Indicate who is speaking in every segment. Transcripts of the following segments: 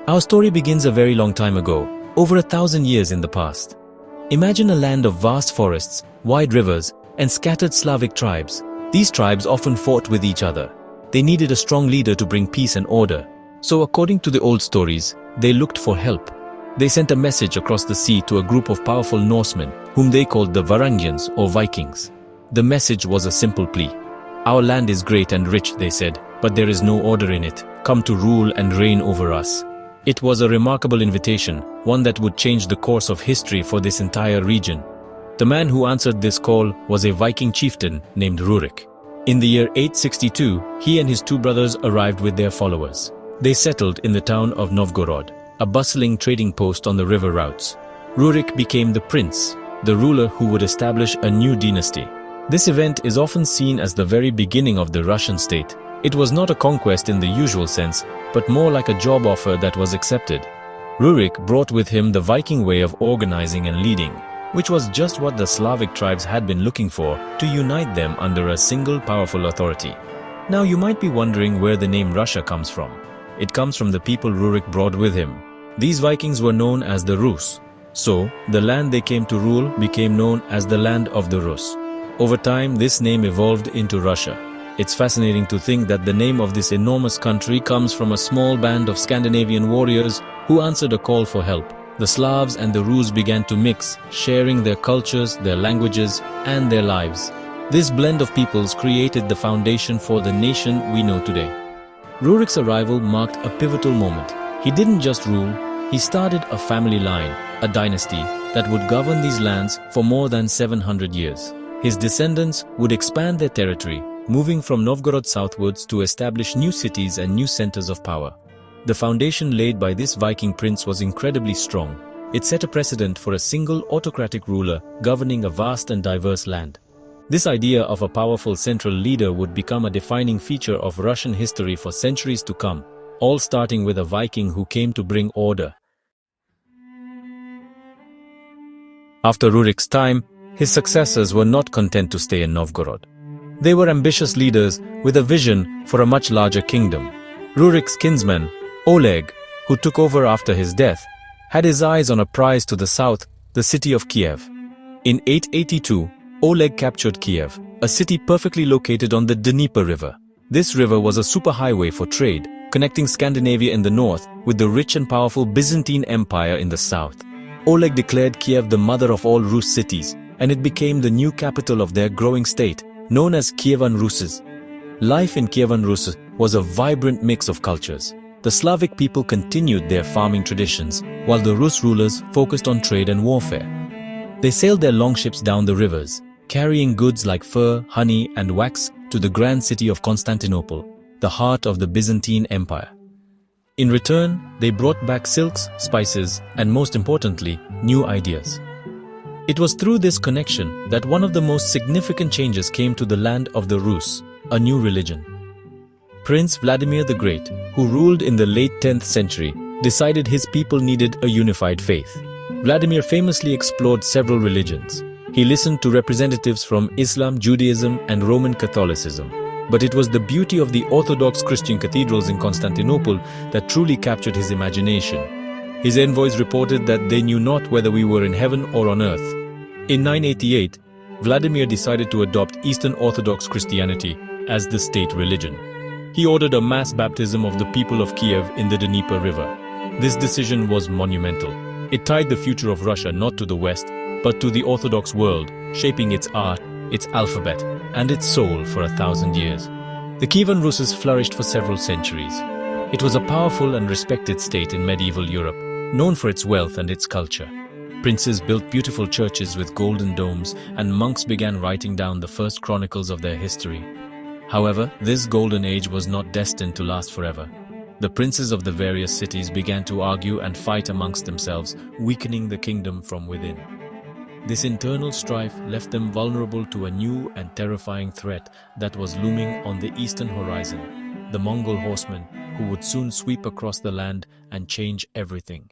Speaker 1: Our story begins a very long time ago, over 1,000 years in the past. Imagine a land of vast forests, wide rivers, and scattered Slavic tribes. These tribes often fought with each other. They needed a strong leader to bring peace and order. So according to the old stories, they looked for help. They sent a message across the sea to a group of powerful Norsemen, whom they called the Varangians or Vikings. The message was a simple plea. Our land is great and rich, they said, but there is no order in it. Come to rule and reign over us. It was a remarkable invitation, one that would change the course of history for this entire region. The man who answered this call was a Viking chieftain named Rurik. In the year 862, he and his two brothers arrived with their followers. They settled in the town of Novgorod, a bustling trading post on the river routes. Rurik became the prince, the ruler who would establish a new dynasty. This event is often seen as the very beginning of the Russian state. It was not a conquest in the usual sense, but more like a job offer that was accepted. Rurik brought with him the Viking way of organizing and leading, which was just what the Slavic tribes had been looking for, to unite them under a single powerful authority. Now you might be wondering where the name Russia comes from. It comes from the people Rurik brought with him. These Vikings were known as the Rus. So, the land they came to rule became known as the land of the Rus. Over time, this name evolved into Russia. It's fascinating to think that the name of this enormous country comes from a small band of Scandinavian warriors who answered a call for help. The Slavs and the Rus began to mix, sharing their cultures, their languages, and their lives. This blend of peoples created the foundation for the nation we know today. Rurik's arrival marked a pivotal moment. He didn't just rule, he started a family line, a dynasty, that would govern these lands for more than 700 years. His descendants would expand their territory, moving from Novgorod southwards to establish new cities and new centers of power. The foundation laid by this Viking prince was incredibly strong. It set a precedent for a single autocratic ruler governing a vast and diverse land. This idea of a powerful central leader would become a defining feature of Russian history for centuries to come, all starting with a Viking who came to bring order. After Rurik's time, his successors were not content to stay in Novgorod. They were ambitious leaders with a vision for a much larger kingdom. Rurik's kinsman, Oleg, who took over after his death, had his eyes on a prize to the south, the city of Kiev. In 882, Oleg captured Kiev, a city perfectly located on the Dnieper River. This river was a superhighway for trade, connecting Scandinavia in the north with the rich and powerful Byzantine Empire in the south. Oleg declared Kiev the mother of all Rus cities, and it became the new capital of their growing state, known as Kievan Rus. Life in Kievan Rus was a vibrant mix of cultures. The Slavic people continued their farming traditions, while the Rus rulers focused on trade and warfare. They sailed their longships down the rivers, carrying goods like fur, honey, and wax to the grand city of Constantinople, the heart of the Byzantine Empire. In return, they brought back silks, spices, and most importantly, new ideas. It was through this connection that one of the most significant changes came to the land of the Rus, a new religion. Prince Vladimir the Great, who ruled in the late 10th century, decided his people needed a unified faith. Vladimir famously explored several religions. He listened to representatives from Islam, Judaism, and Roman Catholicism. But it was the beauty of the Orthodox Christian cathedrals in Constantinople that truly captured his imagination. His envoys reported that they knew not whether we were in heaven or on earth. In 988, Vladimir decided to adopt Eastern Orthodox Christianity as the state religion. He ordered a mass baptism of the people of Kiev in the Dnieper River. This decision was monumental. It tied the future of Russia not to the West, but to the Orthodox world, shaping its art, its alphabet, and its soul for 1,000 years. The Kievan Rus flourished for several centuries. It was a powerful and respected state in medieval Europe, known for its wealth and its culture. Princes built beautiful churches with golden domes, and monks began writing down the first chronicles of their history. However, this golden age was not destined to last forever. The princes of the various cities began to argue and fight amongst themselves, weakening the kingdom from within. This internal strife left them vulnerable to a new and terrifying threat that was looming on the eastern horizon, the Mongol horsemen, who would soon sweep across the land and change everything.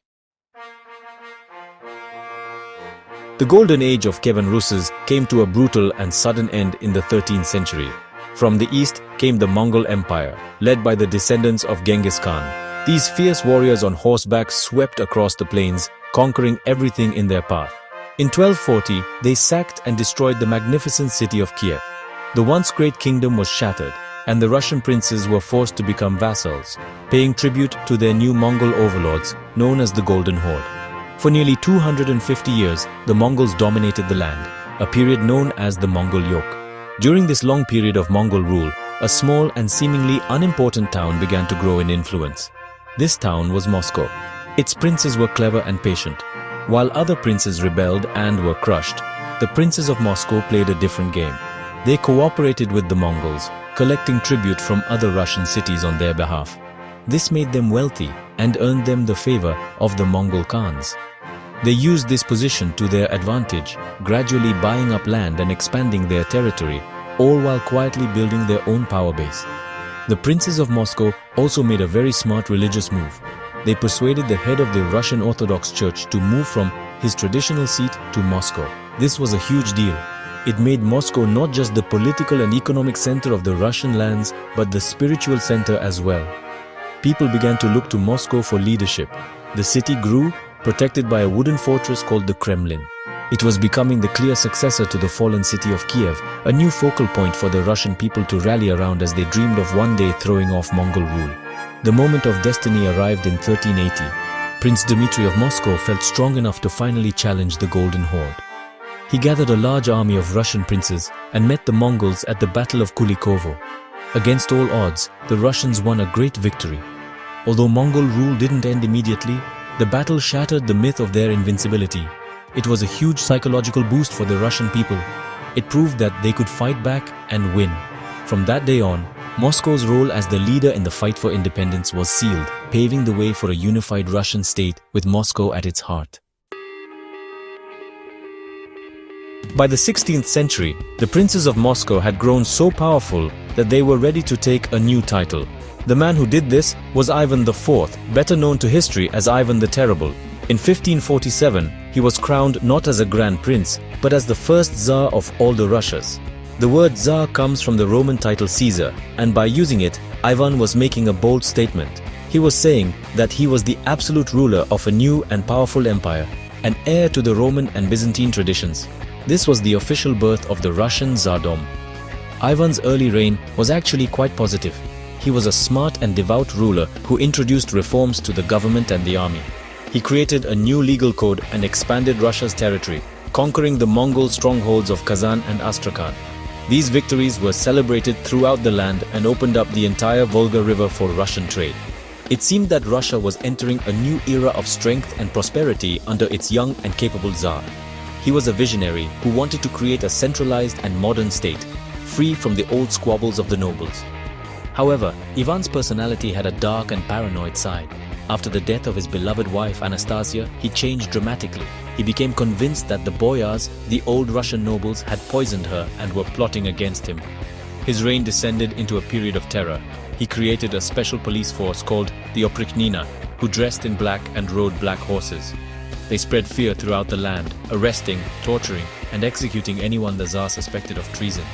Speaker 1: The golden age of Kievan Rus came to a brutal and sudden end in the 13th century. From the east came the Mongol Empire, led by the descendants of Genghis Khan. These fierce warriors on horseback swept across the plains, conquering everything in their path. In 1240, they sacked and destroyed the magnificent city of Kiev. The once great kingdom was shattered, and the Russian princes were forced to become vassals, paying tribute to their new Mongol overlords, known as the Golden Horde. For nearly 250 years, the Mongols dominated the land, a period known as the Mongol Yoke. During this long period of Mongol rule, a small and seemingly unimportant town began to grow in influence. This town was Moscow. Its princes were clever and patient. While other princes rebelled and were crushed, the princes of Moscow played a different game. They cooperated with the Mongols, collecting tribute from other Russian cities on their behalf. This made them wealthy and earned them the favor of the Mongol Khans. They used this position to their advantage, gradually buying up land and expanding their territory, all while quietly building their own power base. The princes of Moscow also made a very smart religious move. They persuaded the head of the Russian Orthodox Church to move from his traditional seat to Moscow. This was a huge deal. It made Moscow not just the political and economic center of the Russian lands, but the spiritual center as well. People began to look to Moscow for leadership. The city grew, protected by a wooden fortress called the Kremlin. It was becoming the clear successor to the fallen city of Kiev, a new focal point for the Russian people to rally around as they dreamed of one day throwing off Mongol rule. The moment of destiny arrived in 1380. Prince Dmitry of Moscow felt strong enough to finally challenge the Golden Horde. He gathered a large army of Russian princes and met the Mongols at the Battle of Kulikovo. Against all odds, the Russians won a great victory. Although Mongol rule didn't end immediately, the battle shattered the myth of their invincibility. It was a huge psychological boost for the Russian people. It proved that they could fight back and win. From that day on, Moscow's role as the leader in the fight for independence was sealed, paving the way for a unified Russian state with Moscow at its heart. By the 16th century, the princes of Moscow had grown so powerful that they were ready to take a new title. The man who did this was Ivan IV, better known to history as Ivan the Terrible. In 1547, he was crowned not as a grand prince, but as the first Tsar of all the Russias. The word Tsar comes from the Roman title Caesar, and by using it, Ivan was making a bold statement. He was saying that he was the absolute ruler of a new and powerful empire, an heir to the Roman and Byzantine traditions. This was the official birth of the Russian Tsardom. Ivan's early reign was actually quite positive. He was a smart and devout ruler who introduced reforms to the government and the army. He created a new legal code and expanded Russia's territory, conquering the Mongol strongholds of Kazan and Astrakhan. These victories were celebrated throughout the land and opened up the entire Volga River for Russian trade. It seemed that Russia was entering a new era of strength and prosperity under its young and capable Tsar. He was a visionary who wanted to create a centralized and modern state, free from the old squabbles of the nobles. However, Ivan's personality had a dark and paranoid side. After the death of his beloved wife Anastasia, he changed dramatically. He became convinced that the boyars, the old Russian nobles, had poisoned her and were plotting against him. His reign descended into a period of terror. He created a special police force called the Oprichnina, who dressed in black and rode black horses. They spread fear throughout the land, arresting, torturing, and executing anyone the Tsar suspected of treason.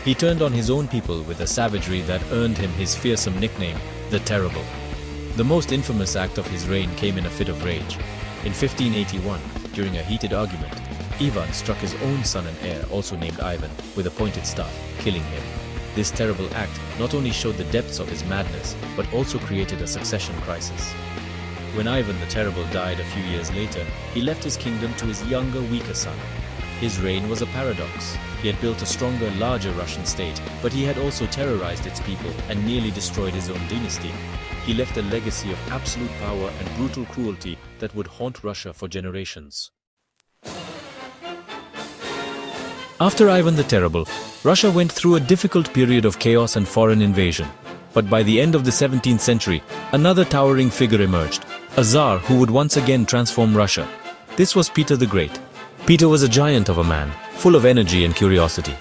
Speaker 1: He turned on his own people with a savagery that earned him his fearsome nickname, the Terrible. The most infamous act of his reign came in a fit of rage. In 1581, during a heated argument, Ivan struck his own son and heir, also named Ivan, with a pointed staff, killing him. This terrible act not only showed the depths of his madness, but also created a succession crisis. When Ivan the Terrible died a few years later, he left his kingdom to his younger, weaker son. His reign was a paradox. He had built a stronger, larger Russian state, but he had also terrorized its people and nearly destroyed his own dynasty. He left a legacy of absolute power and brutal cruelty that would haunt Russia for generations. After Ivan the Terrible, Russia went through a difficult period of chaos and foreign invasion. But by the end of the 17th century, another towering figure emerged, a Tsar who would once again transform Russia. This was Peter the Great. Peter was a giant of a man, full of energy and curiosity.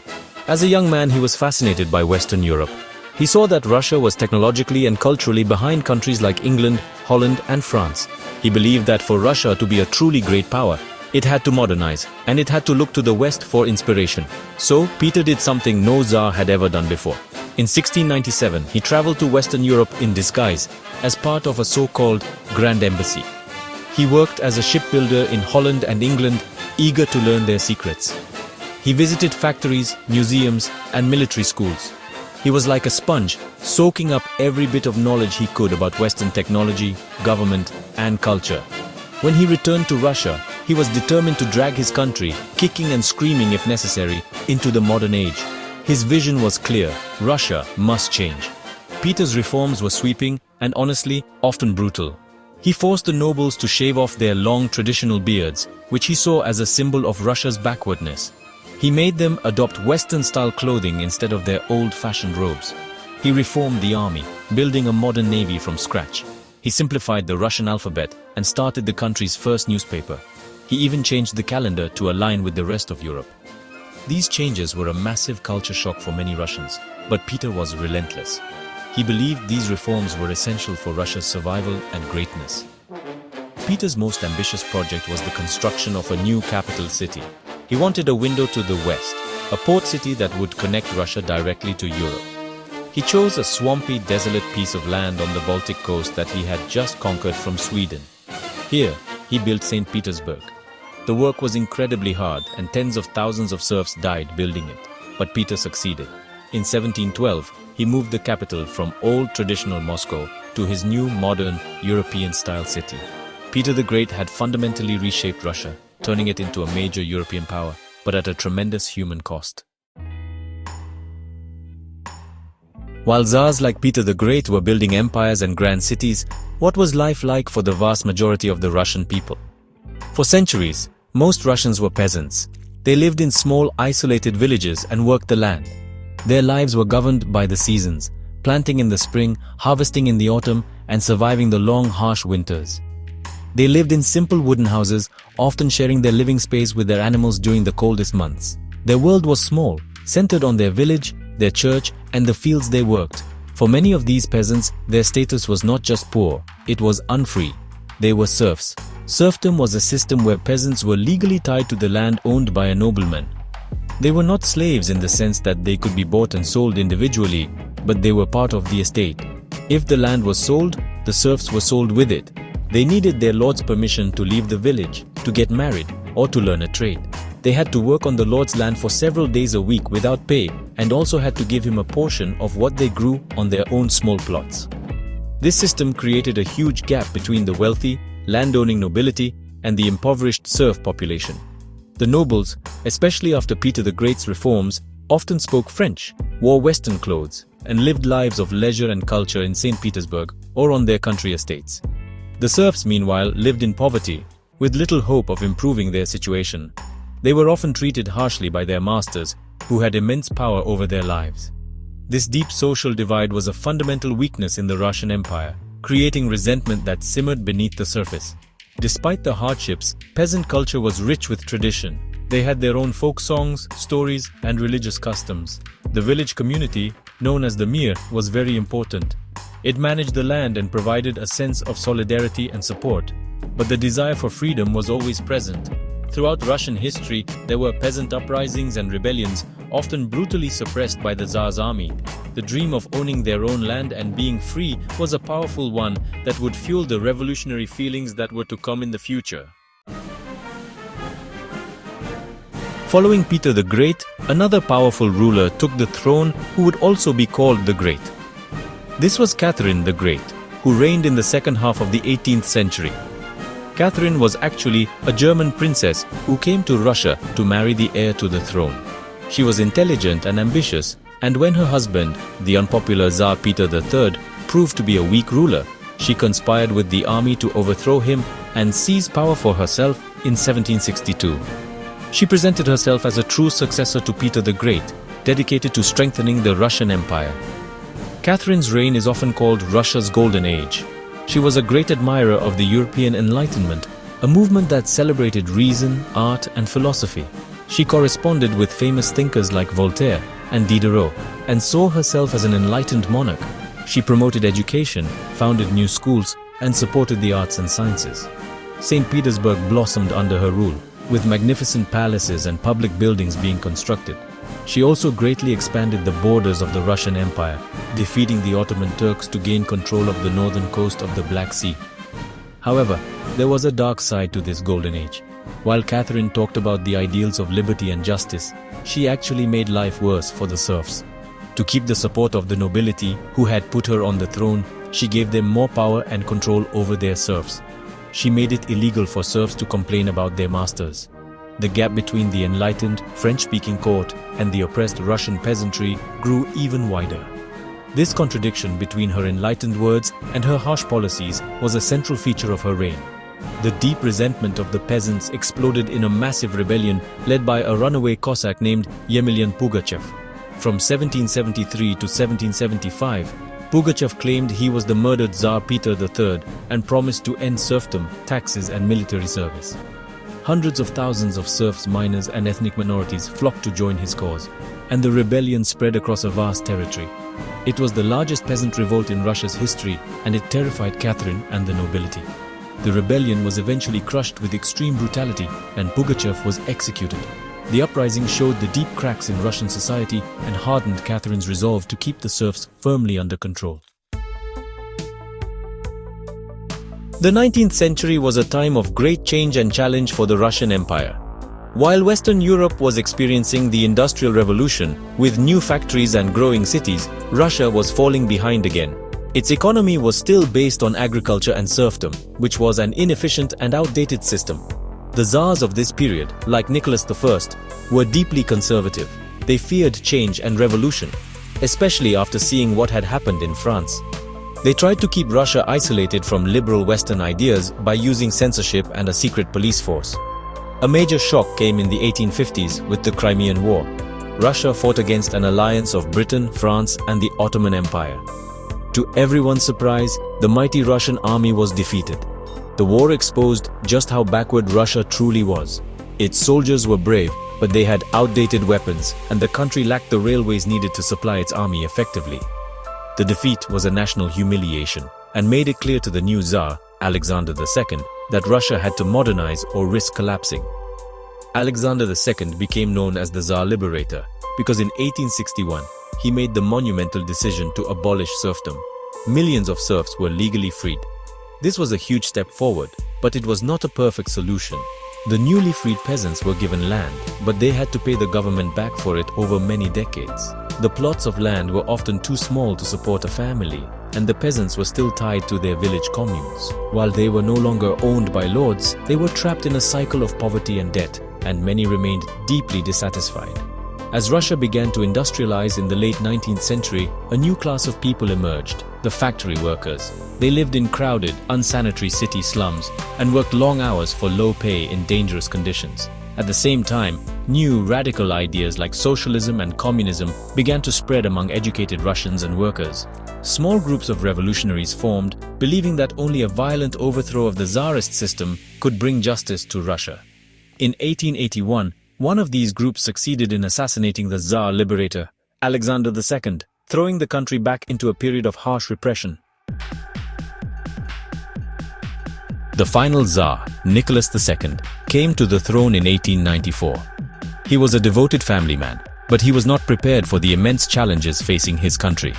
Speaker 1: As a young man, he was fascinated by Western Europe. He saw that Russia was technologically and culturally behind countries like England, Holland, and France. He believed that for Russia to be a truly great power, It had to modernize, and it had to look to the West for inspiration. So, Peter did something no Tsar had ever done before. In 1697, he traveled to Western Europe in disguise as part of a so-called Grand Embassy. He worked as a shipbuilder in Holland and England, eager to learn their secrets. He visited factories, museums, and military schools. He was like a sponge, soaking up every bit of knowledge he could about Western technology, government, and culture. When he returned to Russia, he was determined to drag his country, kicking and screaming if necessary, into the modern age. His vision was clear: Russia must change. Peter's reforms were sweeping and, honestly, often brutal. He forced the nobles to shave off their long traditional beards, which he saw as a symbol of Russia's backwardness. He made them adopt Western-style clothing instead of their old-fashioned robes. He reformed the army, building a modern navy from scratch. He simplified the Russian alphabet and started the country's first newspaper. He even changed the calendar to align with the rest of Europe. These changes were a massive culture shock for many Russians, but Peter was relentless. He believed these reforms were essential for Russia's survival and greatness. Peter's most ambitious project was the construction of a new capital city. He wanted a window to the west, a port city that would connect Russia directly to Europe. He chose a swampy, desolate piece of land on the Baltic coast that he had just conquered from Sweden. Here, he built St. Petersburg. The work was incredibly hard, and tens of thousands of serfs died building it. But Peter succeeded. In 1712, he moved the capital from old traditional Moscow to his new modern European-style city. Peter the Great had fundamentally reshaped Russia, turning it into a major European power, but at a tremendous human cost. While Tsars like Peter the Great were building empires and grand cities, what was life like for the vast majority of the Russian people? For centuries, most Russians were peasants. They lived in small, isolated villages and worked the land. Their lives were governed by the seasons, planting in the spring, harvesting in the autumn, and surviving the long, harsh winters. They lived in simple wooden houses, often sharing their living space with their animals during the coldest months. Their world was small, centered on their village, their church, and the fields they worked. For many of these peasants, their status was not just poor, it was unfree. They were serfs. Serfdom was a system where peasants were legally tied to the land owned by a nobleman. They were not slaves in the sense that they could be bought and sold individually, but they were part of the estate. If the land was sold, the serfs were sold with it. They needed their lord's permission to leave the village, to get married, or to learn a trade. They had to work on the lord's land for several days a week without pay, and also had to give him a portion of what they grew on their own small plots. This system created a huge gap between the wealthy, landowning nobility and the impoverished serf population. The nobles, especially after Peter the Great's reforms, often spoke French, wore Western clothes, and lived lives of leisure and culture in St. Petersburg or on their country estates. The serfs, meanwhile, lived in poverty, with little hope of improving their situation. They were often treated harshly by their masters, who had immense power over their lives. This deep social divide was a fundamental weakness in the Russian Empire, creating resentment that simmered beneath the surface. Despite the hardships, peasant culture was rich with tradition. They had their own folk songs, stories, and religious customs. The village community, known as the Mir, was very important. It managed the land and provided a sense of solidarity and support. But the desire for freedom was always present. Throughout Russian history, there were peasant uprisings and rebellions, often brutally suppressed by the Tsar's army. The dream of owning their own land and being free was a powerful one that would fuel the revolutionary feelings that were to come in the future. Following Peter the Great, another powerful ruler took the throne who would also be called the Great. This was Catherine the Great, who reigned in the second half of the 18th century. Catherine was actually a German princess who came to Russia to marry the heir to the throne. She was intelligent and ambitious, and when her husband, the unpopular Tsar Peter III, proved to be a weak ruler, she conspired with the army to overthrow him and seize power for herself in 1762. She presented herself as a true successor to Peter the Great, dedicated to strengthening the Russian Empire. Catherine's reign is often called Russia's Golden Age. She was a great admirer of the European Enlightenment, a movement that celebrated reason, art, and philosophy. She corresponded with famous thinkers like Voltaire and Diderot, and saw herself as an enlightened monarch. She promoted education, founded new schools, and supported the arts and sciences. St. Petersburg blossomed under her rule. with magnificent palaces and public buildings being constructed. She also greatly expanded the borders of the Russian Empire, defeating the Ottoman Turks to gain control of the northern coast of the Black Sea. However, there was a dark side to this golden age. While Catherine talked about the ideals of liberty and justice, she actually made life worse for the serfs. To keep the support of the nobility who had put her on the throne, she gave them more power and control over their serfs. She made it illegal for serfs to complain about their masters. The gap between the enlightened, French-speaking court and the oppressed Russian peasantry grew even wider. This contradiction between her enlightened words and her harsh policies was a central feature of her reign. The deep resentment of the peasants exploded in a massive rebellion led by a runaway Cossack named Yemelyan Pugachev. From 1773 to 1775, Pugachev claimed he was the murdered Tsar Peter III and promised to end serfdom, taxes and military service. Hundreds of thousands of serfs, miners and ethnic minorities flocked to join his cause, and the rebellion spread across a vast territory. It was the largest peasant revolt in Russia's history, and it terrified Catherine and the nobility. The rebellion was eventually crushed with extreme brutality, and Pugachev was executed. The uprising showed the deep cracks in Russian society and hardened Catherine's resolve to keep the serfs firmly under control. The 19th century was a time of great change and challenge for the Russian Empire. While Western Europe was experiencing the Industrial Revolution with new factories and growing cities, Russia was falling behind again. Its economy was still based on agriculture and serfdom, which was an inefficient and outdated system. The Tsars of this period, like Nicholas I, were deeply conservative. They feared change and revolution, especially after seeing what had happened in France. They tried to keep Russia isolated from liberal Western ideas by using censorship and a secret police force. A major shock came in the 1850s with the Crimean War. Russia fought against an alliance of Britain, France, and the Ottoman Empire. To everyone's surprise, the mighty Russian army was defeated. The war exposed just how backward Russia truly was. Its soldiers were brave, but they had outdated weapons, and the country lacked the railways needed to supply its army effectively. The defeat was a national humiliation and made it clear to the new Tsar, Alexander II, that Russia had to modernize or risk collapsing. Alexander II became known as the Tsar Liberator because in 1861 he made the monumental decision to abolish serfdom. Millions of serfs were legally freed. This was a huge step forward, but it was not a perfect solution. The newly freed peasants were given land, but they had to pay the government back for it over many decades. The plots of land were often too small to support a family, and the peasants were still tied to their village communes. While they were no longer owned by lords, they were trapped in a cycle of poverty and debt, and many remained deeply dissatisfied. As Russia began to industrialize in the late 19th century, a new class of people emerged, the factory workers. They lived in crowded, unsanitary city slums and worked long hours for low pay in dangerous conditions. At the same time, new radical ideas like socialism and communism began to spread among educated Russians and workers. Small groups of revolutionaries formed, believing that only a violent overthrow of the Tsarist system could bring justice to Russia. In 1881, one of these groups succeeded in assassinating the Tsar Liberator, Alexander II, throwing the country back into a period of harsh repression. The final Tsar, Nicholas II, came to the throne in 1894. He was a devoted family man, but he was not prepared for the immense challenges facing his country.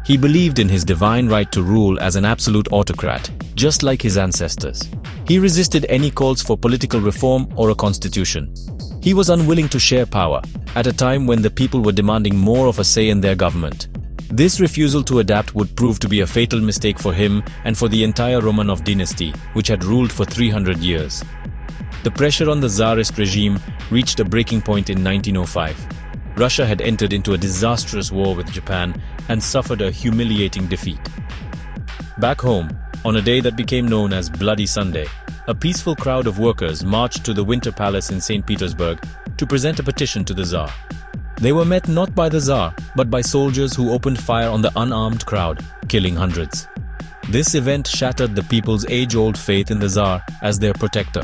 Speaker 1: He believed in his divine right to rule as an absolute autocrat, just like his ancestors. He resisted any calls for political reform or a constitution. He was unwilling to share power, at a time when the people were demanding more of a say in their government. This refusal to adapt would prove to be a fatal mistake for him and for the entire Romanov dynasty, which had ruled for 300 years. The pressure on the Tsarist regime reached a breaking point in 1905. Russia had entered into a disastrous war with Japan and suffered a humiliating defeat. Back home, on a day that became known as Bloody Sunday, a peaceful crowd of workers marched to the Winter Palace in St. Petersburg to present a petition to the Tsar. They were met not by the Tsar, but by soldiers who opened fire on the unarmed crowd, killing hundreds. This event shattered the people's age-old faith in the Tsar as their protector.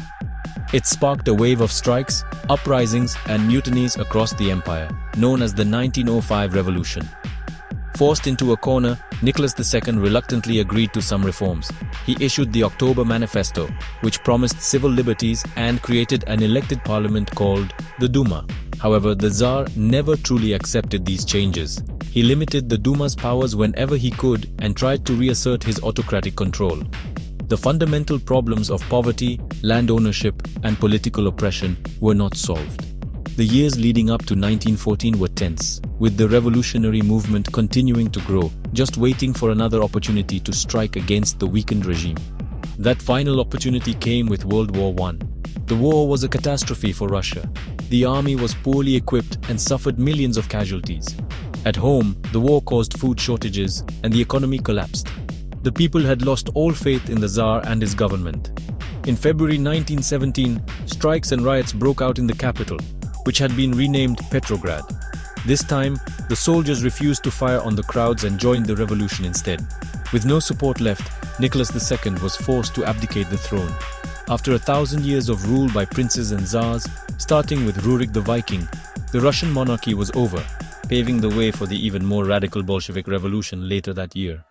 Speaker 1: It sparked a wave of strikes, uprisings, and mutinies across the empire, known as the 1905 Revolution. Forced into a corner, Nicholas II reluctantly agreed to some reforms. He issued the October Manifesto, which promised civil liberties and created an elected parliament called the Duma. However, the Tsar never truly accepted these changes. He limited the Duma's powers whenever he could and tried to reassert his autocratic control. The fundamental problems of poverty, land ownership, and political oppression were not solved. The years leading up to 1914 were tense, with the revolutionary movement continuing to grow, just waiting for another opportunity to strike against the weakened regime. That final opportunity came with World War I. The war was a catastrophe for Russia. The army was poorly equipped and suffered millions of casualties. At home, the war caused food shortages and the economy collapsed. The people had lost all faith in the Tsar and his government. In February 1917, strikes and riots broke out in the capital, which had been renamed Petrograd. This time, the soldiers refused to fire on the crowds and joined the revolution instead. With no support left, Nicholas II was forced to abdicate the throne. After 1,000 years of rule by princes and Tsars, starting with Rurik the Viking, the Russian monarchy was over, paving the way for the even more radical Bolshevik revolution later that year.